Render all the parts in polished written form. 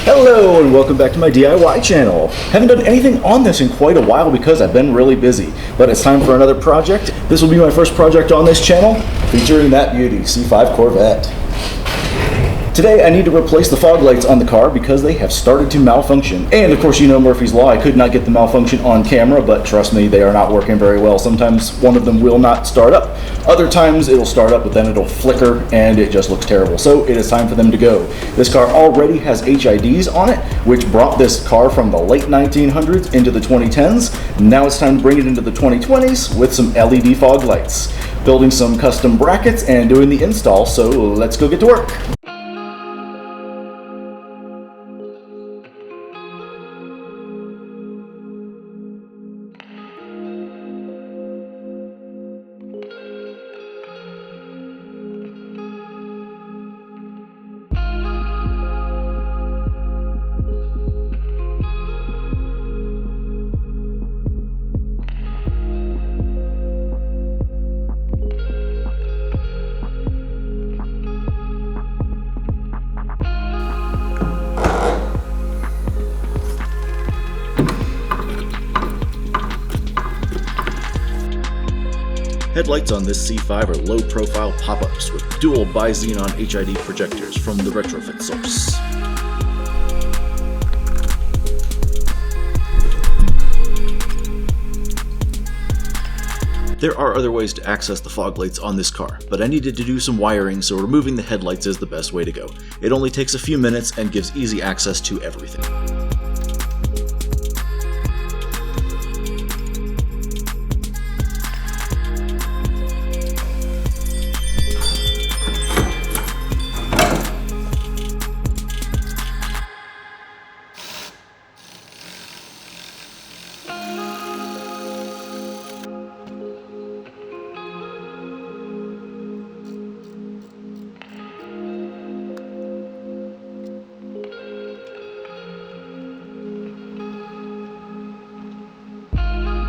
Hello and welcome back to my DIY channel. Haven't done anything on this in quite a while because I've been really busy, but it's time for another project. This will be my first project on this channel, featuring that beauty, C5 Corvette. Today I need to replace the fog lights on the car because they have started to malfunction. And of course you know Murphy's Law, I could not get the malfunction on camera, but trust me, they are not working very well. Sometimes one of them will not start up. Other times it'll start up, but then it'll flicker and it just looks terrible. So it is time for them to go. This car already has HIDs on it, which brought this car from the late 1900s into the 2010s. Now it's time to bring it into the 2020s with some LED fog lights. Building some custom brackets and doing the install, so let's go get to work. Headlights on this C5 are low-profile pop-ups with dual bi-xenon HID projectors from the retrofit source. There are other ways to access the fog lights on this car, but I needed to do some wiring, so removing the headlights is the best way to go. It only takes a few minutes and gives easy access to everything.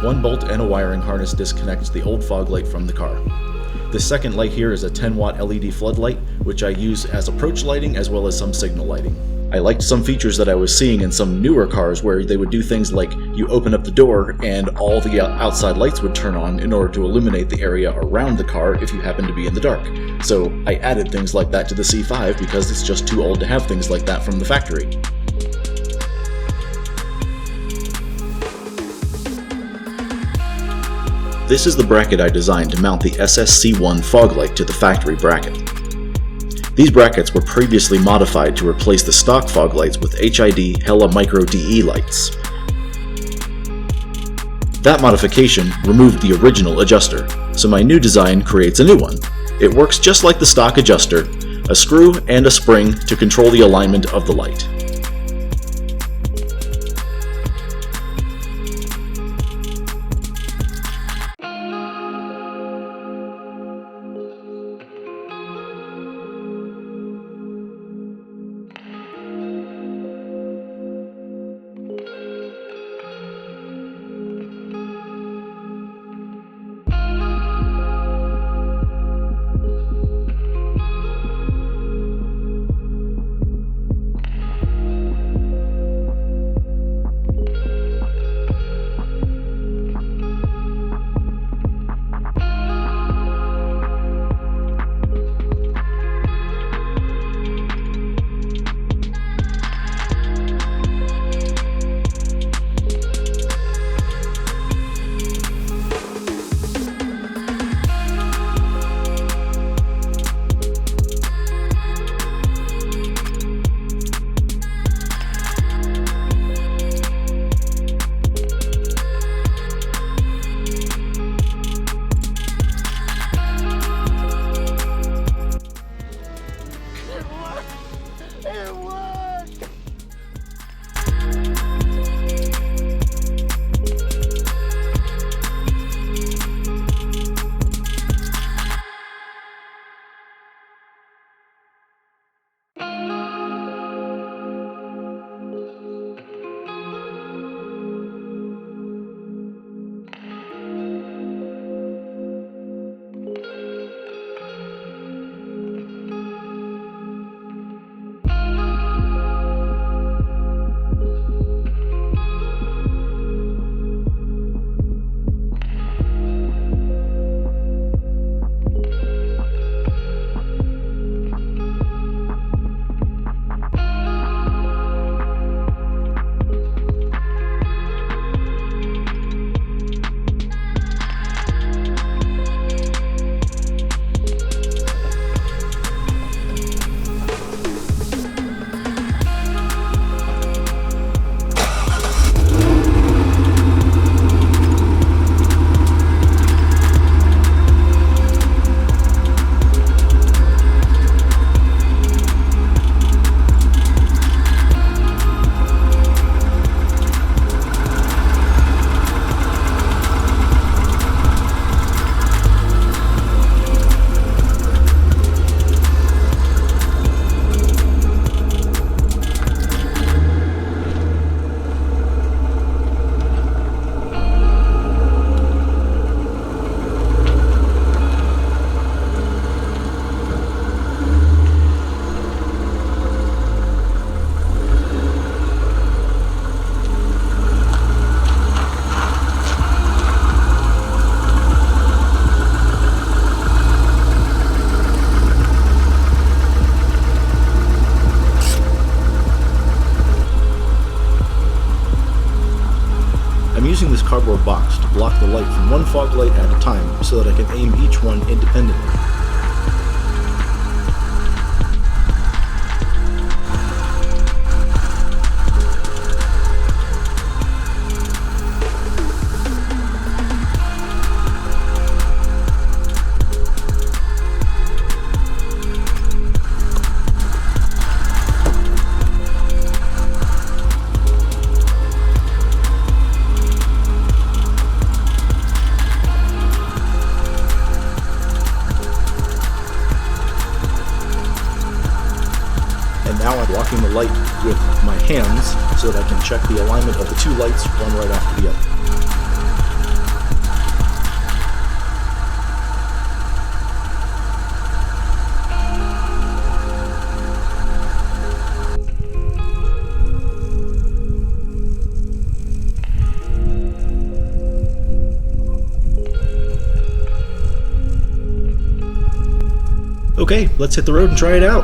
One bolt and a wiring harness disconnects the old fog light from the car. The second light here is a 10-watt LED floodlight, which I use as approach lighting as well as some signal lighting. I liked some features that I was seeing in some newer cars where they would do things like you open up the door and all the outside lights would turn on in order to illuminate the area around the car if you happen to be in the dark. So I added things like that to the C5 because it's just too old to have things like that from the factory. This is the bracket I designed to mount the SSC1 fog light to the factory bracket. These brackets were previously modified to replace the stock fog lights with HID Hella Micro DE lights. That modification removed the original adjuster, so my new design creates a new one. It works just like the stock adjuster, a screw and a spring to control the alignment of the light. using this cardboard box to block the light from one fog light at a time so that I can aim each one independently. And now I'm blocking the light with my hands so that I can check the alignment of the two lights, one right after the other. Okay, let's hit the road and try it out.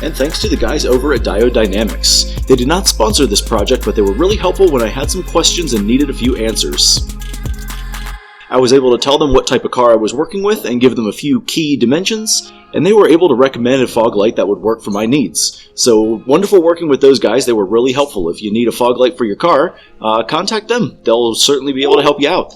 And thanks to the guys over at Diode Dynamics. They did not sponsor this project, but they were really helpful when I had some questions and needed a few answers. I was able to tell them what type of car I was working with and give them a few key dimensions, and they were able to recommend a fog light that would work for my needs. So wonderful working with those guys. They were really helpful. If you need a fog light for your car, contact them. They'll certainly be able to help you out.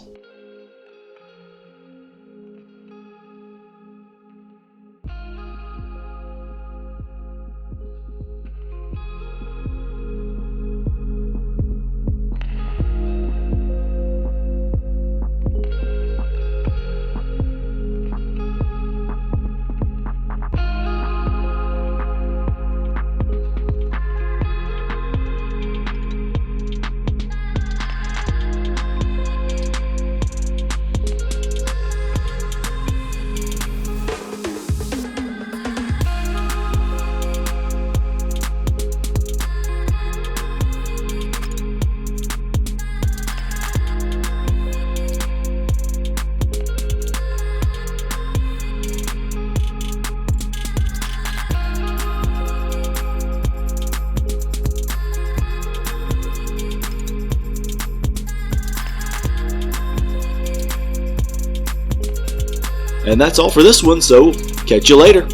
And that's all for this one, so catch you later.